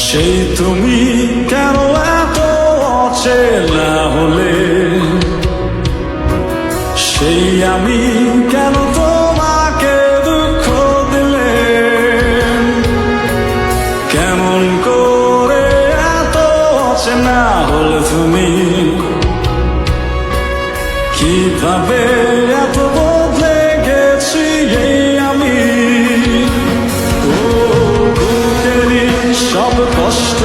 সেই তুমি কেন এত অচেনা হলে, সেই আমি কেন তোমাকে দুঃখ দিলে, কেমন করে এত অচেনা হলে তুমি, কিভাবে এত বদলে গেছি এই আমি। ও বুকেরই সব কষ্ট